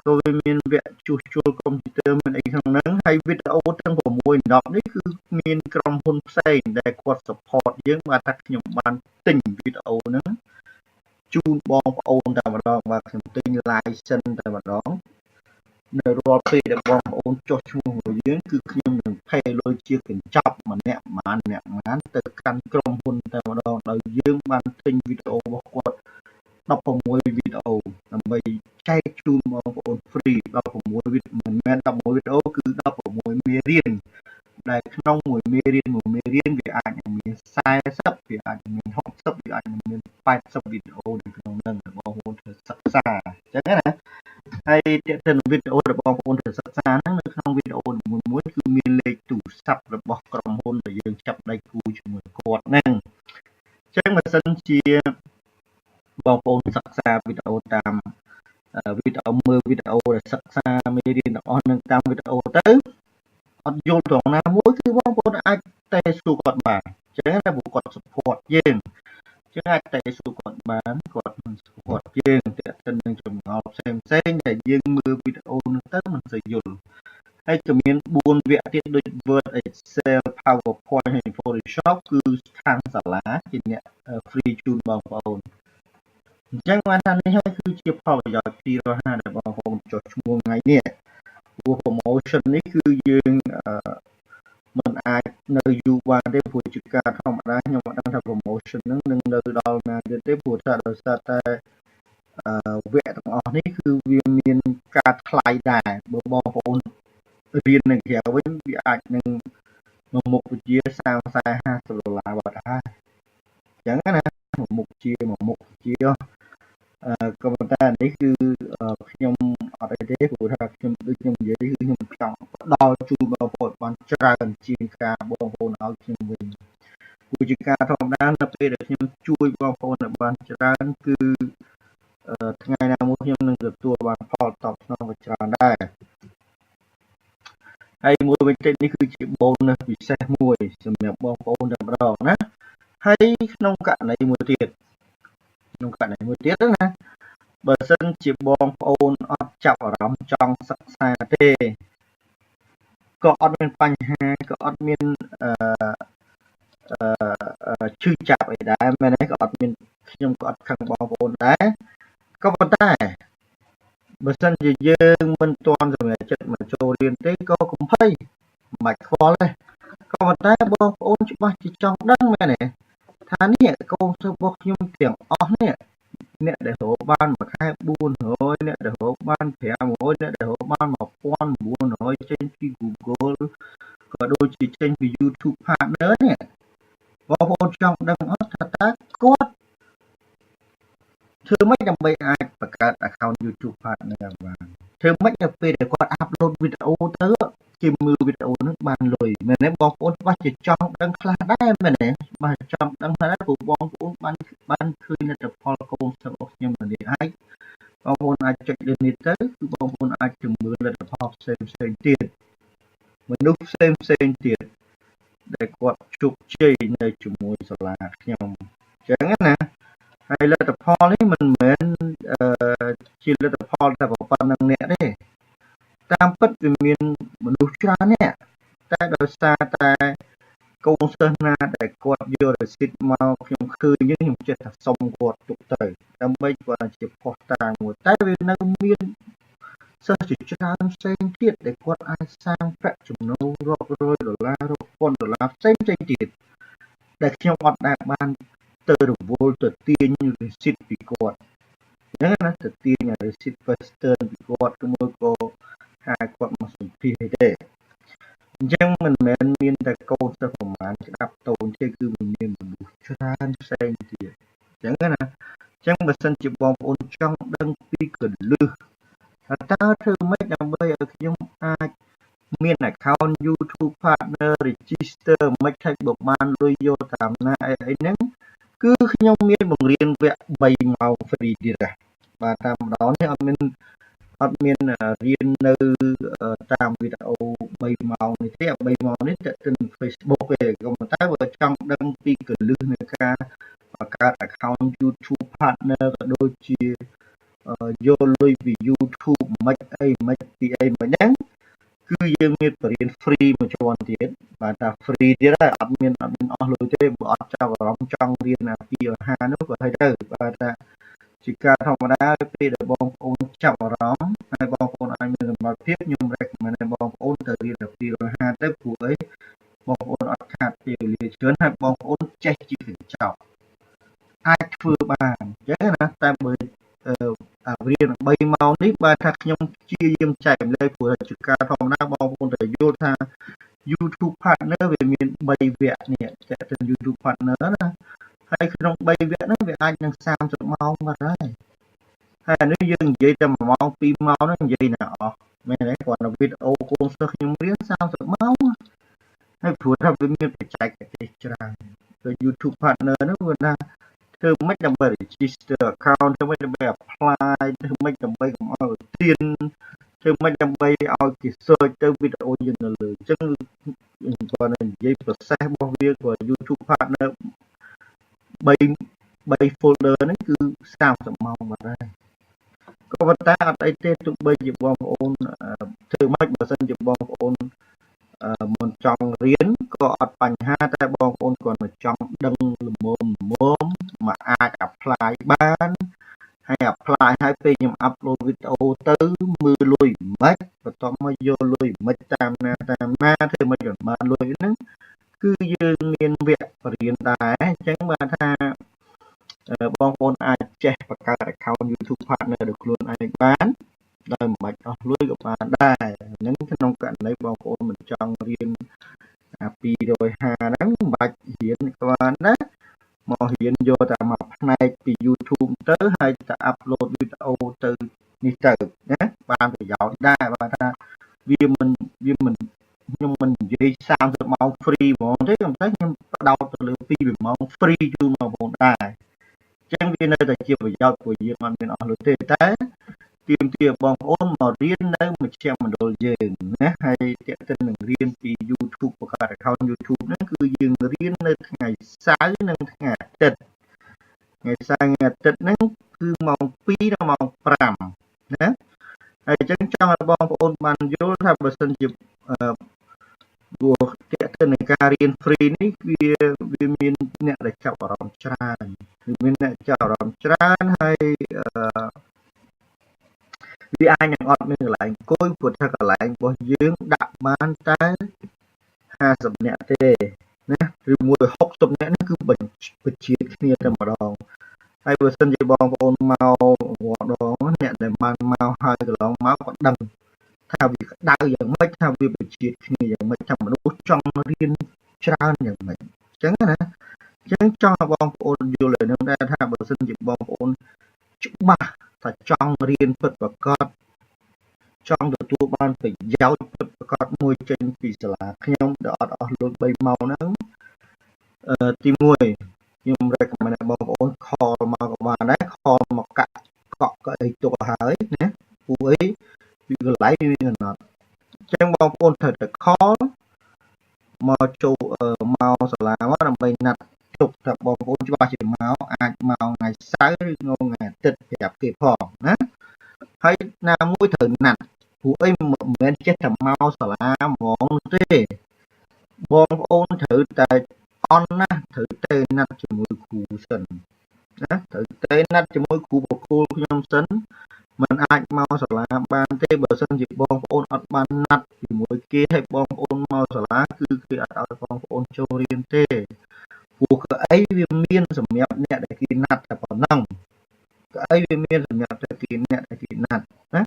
ក៏វាមានវគ្គជួសជុលកុំព្យូទ័រមានអីក្នុងហ្នឹងហើយវីដេអូទាំង6 10នេះគឺមានក្រុមហ៊ុនផ្សេងដែលគាត់ support យើងបាទថាខ្ញុំបានទិញវីដេអូហ្នឹងជូនបងប្អូនតែម្ដងបាទខ្ញុំទិញ license តែម្ដងនៅរាល់ពេលដែលបងប្អូនចុះឈ្មោះរបស់យើងគឺខ្ញុំនឹងផេលុយជាកញ្ចប់ម្នាក់ទៅកាន់ក្រុមហ៊ុនតែម្ដងដោយយើងបានទិញវីដេអូរបស់គាត់16វីដេអូដើម្បីចែកជូនបងប្អូន free 16វីដេអូមិនមែន16វីដេអូគឺ16មេរៀនដែលក្នុងមួយមេរៀនវាអាចនឹងមាន40វាអាចនឹងមាន60វាអាចនឹងមាន80វីដេអូនៅក្នុងហ្នឹងបងប្អូនត្រូវសិក្សាអញ្ចឹងណាហើយទាក់ទិនវីដេអូដែលបងប្អូនត្រូវសិក្សាហ្នឹងនៅក្នុងវីដេអូមួយគឺមានលេខទូរស័ព្ទរបស់ក្រុមហ៊ុនដែលយើងចាប់ដៃគូជាមួយគាត់ហ្នឹងអញ្ចឹងបើសិនជាបងប្អូនសិក្សាវីដេអូតាមវីដេអូមើលវីដេអូដែលសិក្សាមេរៀនទាំងអស់នឹងតាមវីដេអូទៅអត់យល់ត្រង់ណាមួយគឺបងប្អូនអាចតែសួរគាត់បានអញ្ចឹងតែពួកគាត់ support យើងអញ្ចឹងអាចតែសួរគាត់បានគាត់មិន support យើងទាក់ទិននឹងចំណោទផ្សេងដែលយើងមើលវីដេអូនោះទៅមិនសូវយល់ហើយក៏មាន4វគ្គទៀតដូច Word Excel PowerPoint ហើយ Photoshop គឺស្ថានសាលាជាអ្នក free ជូនបងប្អូនអញ្ចឹងបានថានេះហើយគឺជាផលប្រយោជន៍ទីរហ័សដែលបងប្អូនចុះឈ្មោះថ្ងៃនេះព្រោះ promotion នេះគឺយើងមិនអាចនៅយូរបានទេព្រោះជាការធម្មតាខ្ញុំអត់ដឹងថា promotion ហ្នឹងនឹងនៅដល់ណាទៀតទេព្រោះថាដោយសារតែវគ្គទាំងអស់នេះគឺវាមានការថ្លៃដែរបើបងប្អូនរៀននៅក្រៅវិញវាអាចនឹងមុខវិជ្ជា30 40 50ដុល្លារបាត់ហើយអញ្ចឹងណាមុខវិជ្ជាក៏ប៉ុន្តែនេះគឺខ្ញុំអត់អីទេព្រោះថាខ្ញុំដូចខ្ញុំនិយាយគឺខ្ញុំចង់ផ្ដល់ជូនបងប្អូនបានច្រើនជាងការបងប្អូនឲ្យខ្ញុំវិញព្រោះជាការធម្មតានៅពេលដែលខ្ញុំជួយបងប្អូនឲ្យបានច្រើនគឺថ្ងៃណាមួយខ្ញុំនឹងទទួលបានផលតបស្នងច្រើនដែរហើយមួយវិញទៀតនេះគឺជា bonus ពិសេសមួយសម្រាប់បងប្អូនតែម្ដងណាហើយក្នុងករណីមួយទៀតណាបើសិនជាបងប្អូនអត់ចាប់អារម្មណ៍ចង់សិក្សាទេក៏អត់មានបញ្ហាក៏អត់មានឈឺចាប់អីដែរមែនទេក៏អត់មានខ្ញុំក៏អត់ខឹងបងប្អូនដែរក៏ប៉ុន្តែបើសិនជាយើងមិនទាន់សម្រេចចិត្តមកចូលរៀនទេក៏កុំភ័យមិនបាច់ខ្វល់ទេក៏ប៉ុន្តែបងប្អូនច្បាស់ជាចង់ដឹងមែនទេថានេះកូនសិស្សរបស់ខ្ញុំទាំងអស់នេះអ្នកដែលរកបានមួយខែ400អ្នកដែលរកបាន500អ្នកដែលរកបាន1900ចេញពី Google ក៏ដូចជាចេញពី YouTube Partner នេះបងប្អូនចង់ដឹងអត់ថាតើគាត់ធ្វើម៉េចដើម្បីអាចបង្កើត account YouTube Partner បានធ្វើម៉េចដល់ពេលដែលគាត់ upload វីដេអូទៅគេមើលវីដេអូហ្នឹងបានលុយមែនទេបងប្អូនច្បាស់ជាចង់ដឹងខ្លះដែរមែនទេច្បាស់ចង់ដឹងខ្លះដែរព្រោះបងប្អូនបានឃើញលទ្ធផលកូនសិស្សរបស់ខ្ញុំនៅនេះហើយបងប្អូនអាចចុចលើនេះទៅគឺបងប្អូនអាចទៅមើលលទ្ធផលផ្សេងទៀតមនុស្សផ្សេងទៀតដែលគាត់ជោគជ័យនៅជាមួយសាលាខ្ញុំអញ្ចឹងណាហើយលទ្ធផលនេះមិនមែនជាលទ្ធផលតែប៉ុណ្្នឹងអ្នកទេតាមពិតវាមានមនុស្សច្រើនអ្នកតែដោយសារតែកូនសិស្សណាដែលគាត់យករស៊ីតមកខ្ញុំឃើញខ្ញុំចេះតែសុំគាត់ទុកទៅដើម្បីគាត់ជាផុសតាងមួយតែវានៅមានសិស្សជាច្រើនផ្សេងទៀតដែលគាត់អាចសាងប្រាក់ចំណូលរាប់រយដុល្លាររាប់ពាន់ដុល្លារផ្សេងទៀតដែលខ្ញុំអត់ដែលបាន ទៅរវល់ទៅទាញ receipt ពីគាត់អញ្ចឹងណាទៅទាញ receipt Western ពីគាត់ឬមួយក៏ហៅគាត់មកសម្ភាសអីទេអញ្ចឹងមិនមែនមានតែកូនសិស្សប្រមាណស្ដាប់តូនទេគឺមានមនុស្សច្រើនផ្សេងទៀតអញ្ចឹងណាអញ្ចឹងបើសិនជាបងប្អូនចង់ដឹងពីកលឹះថាតើធ្វើម៉េចដើម្បីឲ្យខ្ញុំអាចមាន account YouTube partner register មិនខ្មិចបើបានលុយយកតាមណាអីហ្នឹងគឺខ្ញុំមានបង្រៀនវគ្គ3ម៉ោង free ទៀតដែរបាទតាមម្ដងនេះអត់មានរៀននៅតាមវីដេអូ3ម៉ោងនេះទេ3ម៉ោងនេះទៅនឹង Facebook ទេក៏ប៉ុន្តែបើចង់ដឹងពីកលឹះនៃការបង្កើត account YouTube partner ក៏ដូចជាយកលុយពី YouTube មិនអីមិនពីអីមិនហ្នឹងគឺយើងមានបរិញ្ញា free មួយជាន់ទៀតបាទថា free ទៀតហើយអត់មានអស់លុយទេបើអត់ចាប់អារម្មណ៍ចង់រៀនអាពី50នោះក៏ឲ្យទៅបាទថាជាការធម្មតាពេលដែលបងប្អូនចាប់អារម្មណ៍ហើយបងប្អូនអាចមានសមត្ថភាពខ្ញុំ recommend ឲ្យបងប្អូនទៅរៀនអាពី50ទៅព្រោះអីបងប្អូនអត់ខាតពេលវេលាច្រើនហើយបងប្អូនចេះជាកញ្ចប់អាចធ្វើបានអញ្ចឹងណាតែបើរៀន3ម៉ោងនេះបាទថាខ្ញុំព្យាយាមចែកម្លែកព្រោះជាការធម្មតាបងប្អូនត្រូវយល់ថា YouTube partner វាមាន3វគ្គនេះតែទៅ YouTube partner ណាហើយក្នុង3វគ្គហ្នឹងវាអាចនឹង30ម៉ោងបាត់ហើយអានេះយើងនិយាយតែ1ម៉ោង2ម៉ោងហ្នឹងនិយាយណាអស់មែនទេគ្រាន់តែវីដេអូកូនសិស្សខ្ញុំរៀន30ម៉ោងហើយព្រោះថាវាមានបច្ចេកទេសច្រើនទៅ YouTube partner ហ្នឹងវាថាធ្វើម៉េចដើម្បី register account ធ្វើម៉េចដើម្បី apply ធ្វើម៉េចដើម្បីកុំឲ្យទៀនធ្វើម៉េចដើម្បីឲ្យគេ search ទៅវីដេអូយើងនៅលើអញ្ចឹងគាត់និយាយ process របស់វាគាត់ YouTube partner 3 folder ហ្នឹងគឺ30ម៉ោងបាត់ហើយក៏ប៉ុន្តែអត់អីទេទោះបីជាបងប្អូនធ្វើម៉េចបើសិនជាបងប្អូនមិនចង់រៀនក៏អត់បញ្ហាតែបងប្អូនគាត់មកចង់ដឹងល្មមមកអាច apply បានហើយ apply ហើយពេលខ្ញុំ upload វីដេអូទៅមើលលុយមិនបន្ទាប់មកយកលុយមិនតាមណាធ្វើមិនបានលុយហ្នឹងគឺយើងមានវគ្គបរិញ្ញាដែរអញ្ចឹងបានថាបងប្អូនអាចចេះបង្កើត account YouTube partner ដោយខ្លួនឯងបានដោយមិនបាច់អស់លុយក៏បានដែរហ្នឹងក្នុងករណីបងប្អូនមិនចង់រៀន250ហ្នឹងមិនបាច់រៀនក៏បានដែរមករៀនយកតែមួយផ្នែកពី YouTube ទៅហើយទៅ upload វីដេអូទៅនេះទៅណាបានប្រយោជន៍ដែរបាទថាវាមិនខ្ញុំមិននិយាយ30ម៉ោង free ហ្មងទេខ្ញុំផ្ដោតទៅលើ2ម៉ោង free ជូនបងប្អូនដែរអញ្ចឹងវានៅតែជាប្រយោជន៍ព្រោះយើងអត់មានអស់លុយទេតែទាមទារបងប្អូនមករៀននៅមជ្ឈមណ្ឌលយើងណាហើយទាក់ទិននឹងរៀនពី YouTube បង្កើត account YouTube ហ្នឹងគឺយើងរៀននៅថ្ងៃសៅរ៍និងថ្ងៃអាទិត្យថ្ងៃសៅរ៍ថ្ងៃអាទិត្យហ្នឹងគឺម៉ោង2ដល់ម៉ោង5ណាហើយអញ្ចឹងចង់ឲ្យបងប្អូនបានយល់ថាបើសិនជាព្រោះទាក់ទិននឹងការរៀន free នេះវាមានអ្នកដែលចាប់អារម្មណ៍ច្រើនវាមានអ្នកចាប់អារម្មណ៍ច្រើនហើយវាអាចនឹងអត់មានកន្លែងអង្គុយព្រោះថាកន្លែងរបស់យើងដាក់បានតែ50នាក់ទេណាឬមួយ60នាក់នេះគឺបញ្ជាគ្នាតែម្ដងហើយបើសិនជាបងប្អូនមករាល់ដងអ្នកដែលបានមកហើយកន្លងមកក៏ដឹងថាវាក្តៅយ៉ាងម៉េចថាវាបញ្ជាគ្នាយ៉ាងម៉េចថាមនុស្សចង់រៀនច្រើនយ៉ាងម៉េចអញ្ចឹងណាអញ្ចឹងចង់ឲ្យបងប្អូនយល់ឲ្យនឹងដែរថាបើសិនជាបងប្អូនច្បាស់ថាចង់រៀនពិតប្រាកដចង់ទទួលបានប្រយោជន៍ពិតប្រាកដមួយចេញពីសាលាខ្ញុំដែលអត់អស់លុយ3ម៉ោងហ្នឹងទី1ខ្ញុំ recommend ឲ្យបងប្អូន call មកក៏បានដែរ call មកកក់ក៏អីទុកឲ្យហើយណាព្រោះអីពីកន្លែងវាមានកំណត់អញ្ចឹងបងប្អូនត្រូវតែ call មកចូលមកសាលាមកដើម្បីណាត់ទុកថាបងប្អូនច្បាស់ជាមកអាចមកថ្ងៃសៅរ៍ឬថ្ងៃអាទិត្យប្រាប់គេផងណាហើយណាមួយត្រូវណាត់ព្រោះអីមិនមែនចេះតែមកសាលាហ្មងទេបងប្អូនត្រូវតែអន់ណាស់ត្រូវតែណាត់ជាមួយគ្រូសិនណាត្រូវតែណាត់ជាមួយគ្រូបកគោលខ្ញុំសិនมันអាចមកសាលាបានទេបើសិនជាបងប្អូនអត់បានណាត់ជាមួយគេឲ្យបងប្អូនមកសាលាគឺគេអត់ឲ្យបងប្អូនចូលរៀនទេព្រ ពួកកៅអីវាមានសម្រាប់អ្នកដែលគេណាត់តែប៉ុណ្ណឹងកៅអីវាមានសម្រាប់តែគេអ្នកដែលគេណាត់ណា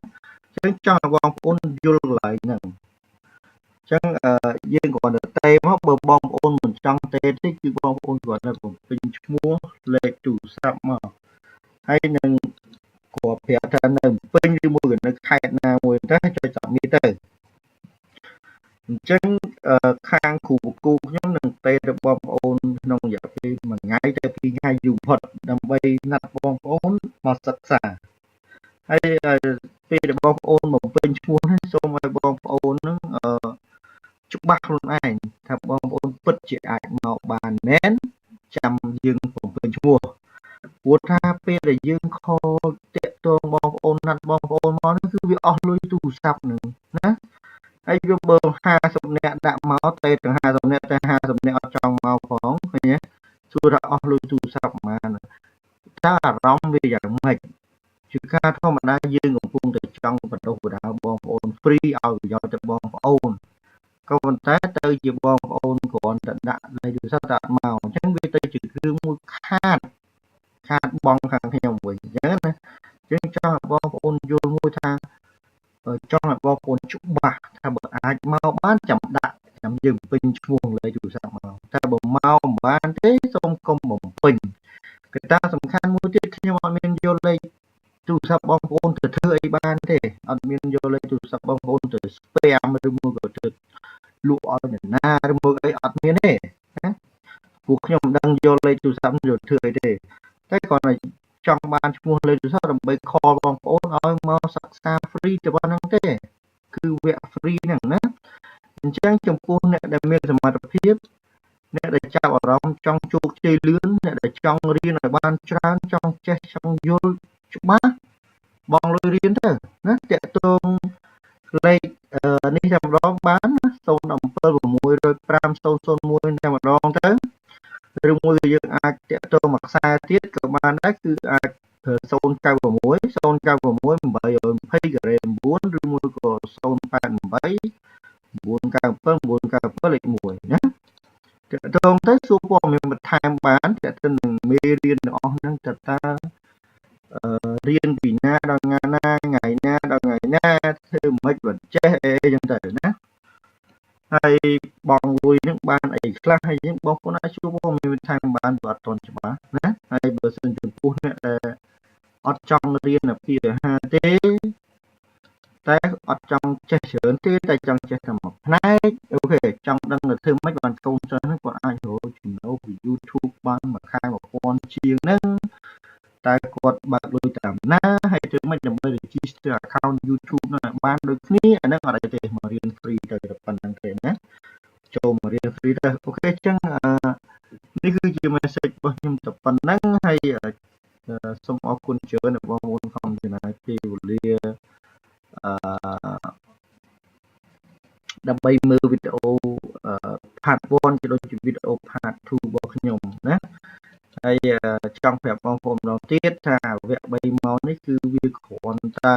អញ្ចឹងចង់ឲ្យបងប្អូនយល់កន្លែងហ្នឹងអញ្ចឹងយើងគ្រាន់តែតេមកបើបងប្អូនមិនចង់តេទេគឺបងប្អូនគ្រាន់តែបំពេញឈ្មោះលេខទូរស័ព្ទមកហើយនឹងគាត់ប្រាប់ថានៅពេញឬមួយក៏នៅខេត្តណាមួយទៅចុច submit ទៅអញ្ចឹងខាងគ្រូបង្គោលខ្ញុំនឹងតេទៅបងប្អូនក្នុងរយៈពេល1ថ្ងៃទៅ2ថ្ងៃយូរផុតដើម្បីណាត់បងប្អូនមកសិក្សាហើយពេលដែលបងប្អូនបំពេញឈ្មោះនេះសូមឲ្យបងប្អូននឹងច្បាស់ខ្លួនឯងថាបងប្អូនពិតជាអាចមកបានមែនចាំយើងបំពេញឈ្មោះព្រោះថាពេលដែលយើងខលតាក់ទងបងប្អូនណាត់បងប្អូនមកនេះគឺវាអស់លុយទូរស័ព្ទនឹងណាហើយវាបើ50នាក់ដាក់មកទៅទាំង50នាក់តែ50នាក់អត់ចង់មកផងឃើញទេសួរថាអស់លុយទូរស័ព្ទប៉ុន្មានតើអារម្មណ៍វាយ៉ាងម៉េចជាការធម្មតាយើងកំពុងតែចង់បណ្ដុះបណ្ដាលបងប្អូន free ឲ្យប្រយោជន៍ទៅបងប្អូនក៏ប៉ុន្តែទៅជាបងប្អូនគ្រាន់តែដាក់លេខទូរស័ព្ទដាក់មកអញ្ចឹងវាទៅជាគ្រឿងមួយខាតបងខាងខ្ញុំវិញអញ្ចឹងណាយើងចង់ឲ្យបងប្អូនយល់មួយថាចង់ឲ្យបងប្អូនច្បាស់ថាបើអាចមកបានចាំដាក់ចាំយើងពេញឈ្មោះលេខទូរស័ព្ទមកតែបើមកមិនបានទេសូមកុំបំពេញកត្តាសំខាន់មួយទៀតខ្ញុំអត់មានយកលេខទូរស័ព្ទបងប្អូនទៅធ្វើអីបានទេអត់មានយកលេខទូរស័ព្ទបងប្អូនទៅ spam ឬមួយក៏ទៅលក់ឲ្យអ្នកណាឬមួយអីអត់មានទេណាពួកខ្ញុំមិនដឹងយកលេខទូរស័ព្ទយកធ្វើអីទេតែគ្រាន់តែចង់បានឈ្មោះលេខទូរស័ព្ទដើម្បី call បងប្អូនឲ្យមកសិក្សា free ទៅប៉ុណ្្នឹងទេគឺវគ្គ free ហ្នឹងណាអញ្ចឹងចំពោះអ្នកដែលមានសមត្ថភាពអ្នកដែលចាប់អារម្មណ៍ចង់ជោគជ័យលឿនអ្នកដែលចង់រៀនឲ្យបានច្រើនចង់ចេះចង់យល់ច្បាស់បងលុយរៀនទៅណាតាក់ទងលេខនេះតែម្ដងបាន017 605 001តែម្ដងទៅឬមួយយើងអាចតាក់ទងមួយខ្សែទៀតក៏បានដែរគឺអាចប្រើ096 096 820 ការ៉េ9ឬមួយក៏088 997 997លេខ1ណាតាក់ទងទៅសួរព័ត៌មានបន្ថែមបានតាក់ទងនឹងមេរៀនទាំងអស់ហ្នឹងតើរៀនពីណាដល់ថ្ងៃណាថ្ងៃណាដល់ថ្ងៃណាធ្វើមិនខ្មិចមិនចេះអីចឹងទៅណាហើយបងលុយនឹងបានអីខ្លះហើយយើងបងប្អូនអាចជួបព័ត៌មានបន្ថែមបានបើអត់ទាន់ច្បាស់ណាហើយបើសិនចំពោះអ្នកដែលអត់ចង់រៀនអាពាហ៍អាហារទេតែអត់ចង់ចេះច្រើនទេតែចង់ចេះតែមួយផ្នែកអូខេចង់ដឹងទៅធ្វើម៉េចបានកូនសិស្សហ្នឹងគាត់អាចរកចំណូលពី YouTube បានមួយខែ1000ជាងហ្នឹងតែគាត់បើកលុយតាមណាហើយធ្វើម៉េចដើម្បី register account YouTube ហ្នឹងបានដូចគ្នាអាហ្នឹងអត់អីទេមករៀន free ទៅប៉ុណ្្នឹងទេណាចូលមករៀន free ទៅអូខេអញ្ចឹងនេះគឺជា message របស់ខ្ញុំតែប៉ុណ្្នឹងហើយសូមអរគុណច្រើនដល់បងប្អូនខំចំណាយពេលវេលាដើម្បីមើលវីដេអូ part 1ក៏ដូចជាវីដេអូ part 2របស់ខ្ញុំណាហើយចង់ប្រាប់បងប្អូនម្ដងទៀតថាវគ្គ3ម៉ោងនេះគឺវាគ្រាន់តែ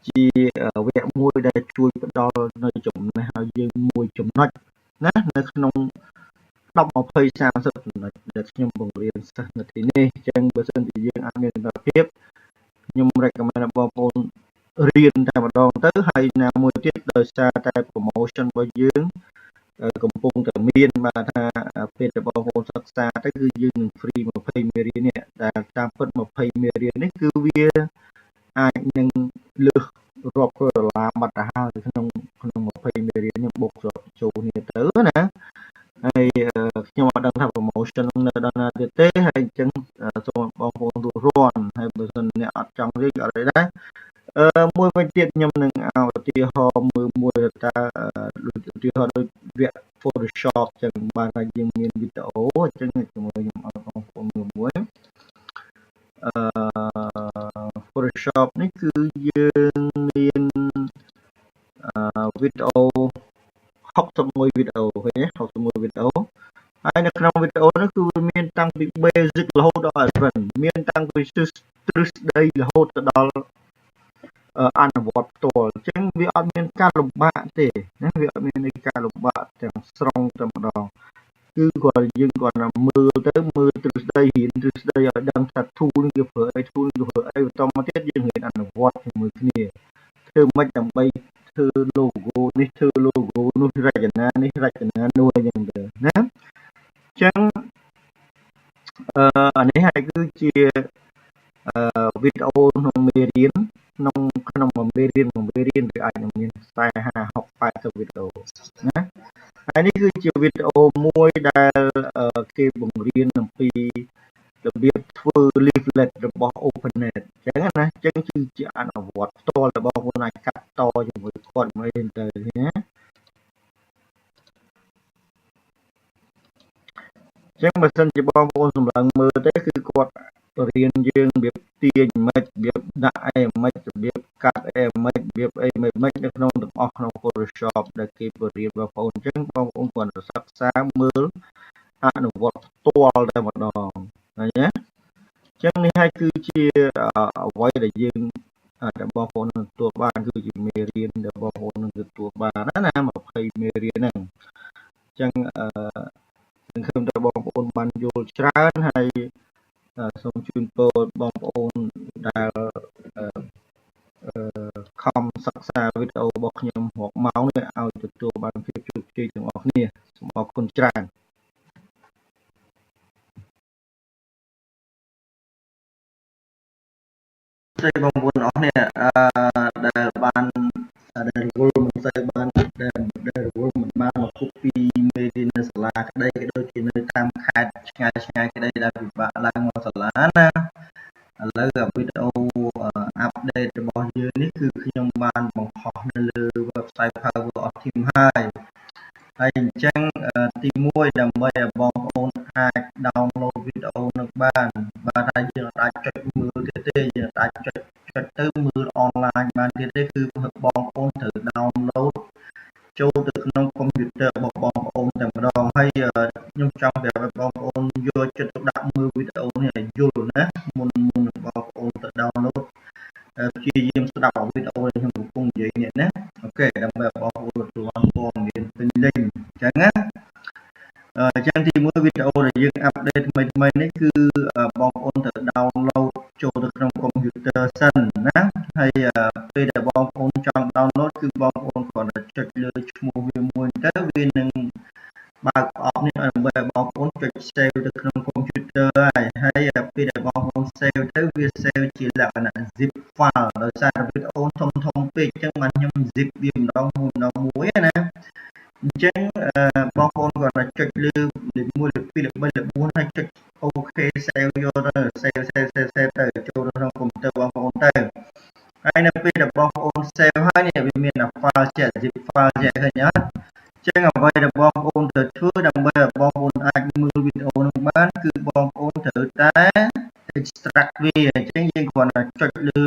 ជាវគ្គមួយដែលជួយផ្ដល់នៅចំណេះឲ្យយើងមួយចំណុចណានៅក្នុង10 20 30ចំណុចដែលខ្ញុំបង្រៀនសិស្សនៅទីនេះអញ្ចឹងបើសិនជាយើងអាចមានសមត្ថភាពខ្ញុំ recommend ឲ្យបងប្អូនរៀនតែម្ដងទៅហើយណាមួយទៀតដោយសារតែ promotion របស់យើងកំពុងតែមានបាទថាពេលដែលបងប្អូនសិក្សាទៅគឺយើងនឹង free 20មេរៀននេះដែលតាមពិត20មេរៀននេះគឺវាអាចនឹងលើសរាប់រយដុល្លារបាត់ទៅហើយក្នុង20មេរៀននេះបូកចូលគ្នាទៅណាហើយខ្ញុំអត់ដឹងថា promotion នៅដល់ណាទៀតទេហើយអញ្ចឹងសូមបងប្អូនរួចរាន់ហើយបើសិនអ្នកអត់ចង់រៀនក៏អត់ទេដែរមួយវិញទៀតខ្ញុំនឹងឲ្យឧទាហរណ៍មួយថាឧទាហរណ៍ដូចវគ្គ Photoshop ចឹងបានថាយើងមានវីដេអូអញ្ចឹងជាមួយខ្ញុំឲ្យបងប្អូនមើលមួយPhotoshop នេះគឺយើងមានវីដេអូ61វីដេអូឃើញទេ61វីដេអូហើយនៅក្នុងវីដេអូនេះគឺមានតាំងពី basic រហូតដល់ advanced មានតាំងពីទ្រឹស្ដីរហូតទៅដល់អនុវត្តផ្ទាល់អញ្ចឹងវាអត់មានការលំបាកទេណាវាអត់មានការលំបាកទាំងស្រុងតែម្ដង គឺគាត់យើងគាត់ណាមើលទៅមើលទ្រឹស្ដីរៀនទ្រឹស្ដីឲ្យដឹងថាធូលនឹងគេប្រើអីធូលនឹងគេប្រើអីបន្តមកទៀតយើងរៀនអនុវត្តជាមួយគ្នាធ្វើម៉េចដើម្បីធ្វើ logo នេះធ្វើ logo នោះរចនានេះរចនានោះអញ្ចឹងទៅណាអញ្ចឹងអានេះហើយគឺជាវីដេអូក្នុងមេរៀនក្នុងមេរៀនវាអាចនឹងមាន40 50 80វីដេអូណាហើយនេះគឺជាវីដេអូមួយដែលគេបង្រៀនអំពីរបៀបធ្វើ leaflet របស់ OpenNet អញ្ចឹងណាអញ្ចឹងគឺជាអនុវត្តផ្ទាល់របស់បងប្អូនអាចកាត់តជាមួយគាត់មកអីទៅណាអញ្ចឹងបើសិនជាបងប្អូនសម្លឹងមើលទៅគឺគាត់រៀនយើងរបៀបទាញមិនរបៀបដាក់អីមិនរបៀបកាត់អីមិនរបៀបអីមិននៅក្នុងទាំងអស់ក្នុង Photoshop ដែលគេបរៀនបងប្អូនអញ្ចឹងបងប្អូនគាត់សិក្សាមើលអនុវត្តផ្ទាល់តែម្ដងឃើញទេអញ្ចឹងនេះហើយគឺជាអ្វីដែលយើងដែលបងប្អូននឹងទទួលបានគឺជាមេរៀនដែលបងប្អូននឹងទទួលបានណា20មេរៀនហ្នឹងអញ្ចឹងសង្ឃឹមថាបងប្អូនបានយល់ច្រើនហើយសូមជូនពរបងប្អូនដែលខំសិក្សាវីដេអូរបស់ខ្ញុំរកម៉ោងនេះឲ្យទទួលបានភាពជោគជ័យទាំងអស់គ្នាសូមអរគុណច្រើនសូមបងប្អូនអរគ្នាដែលបានដែលរវល់មិនសូវបានដែលរវល់មិនបានមកគប់ពីមេរៀននៅសាលាក្តីក៏ដូចជានៅតាមខេត្តឆ្ងាយក្តីដែលពិបាកឡើងមកសាលាណាឥឡូវវីដេអូអាប់ដេតរបស់យើងនេះគឺខ្ញុំបានបង្ហោះនៅលើ website Power of Team ហើយអញ្ចឹងទី1ដើម្បីឲ្យបងប្អូនអាច download វីដេអូនឹងបានថាយើងអាចចុចមើលទៀតទេយើងអាចចុចទៅមើល online បានទៀតទេគឺបងប្អូនត្រូវ download ចូលទៅក្នុងកុំព្យូទ័ររបស់បងប្អូនតែម្ដងហើយខ្ញុំចង់ប្រាប់បងប្អូនយកចិត្តទុកដាក់មើលវីដេអូនេះឲ្យយល់ណាមុនបងប្អូនទៅ download ព្យាយាមស្ដាប់វីដេអូដែលខ្ញុំកំពុងនិយាយនេះណាអូខេដើម្បីបងប្អូនទទួលបានព័ត៌មានពេញលេញអញ្ចឹងណាអញ្ចឹងទី1វីដេអូដែលយើងអាប់ដេតថ្មីនេះគឺបងប្អូនត្រូវ download ចូលទៅក្នុងកុំព្យូទ័រសិនណាហើយពេលដែលបងប្អូនចង់ download គឺបងប្អូនគ្រាន់តែចុចលើឈ្មោះវាមួយទៅវានឹងបើកប្រអប់នេះដើម្បីឲ្យបងប្អូនចុច save ទៅក្នុងកុំព្យូទ័រហើយពេលដែលបងប្អូន save ទៅវា save ជាលក្ខណៈ zip file ដោយសារវីដេអូធំពេកអញ្ចឹងបានខ្ញុំ zip វាម្ដងមួយណាអញ្ចឹងបងប្អូនគាត់តែចុចលើលេខ1លេខ2លេខ3លេខ4ហើយចុច OK save យកទៅ save ទៅចូលក្នុងកុំព្យូទ័របងប្អូនទៅហើយនៅពេលដែលបងប្អូន save ហើយនេះវាមាន file ជា zip file ជាឃើញអត់ចឹងអ្វីដែលបងប្អូនត្រូវធ្វើដើម្បីឲ្យបងប្អូនអាចមើលវីដេអូនោះបានគឺបងប្អូនត្រូវតែ extract វាអញ្ចឹងយើងគ្រាន់តែចុចលើ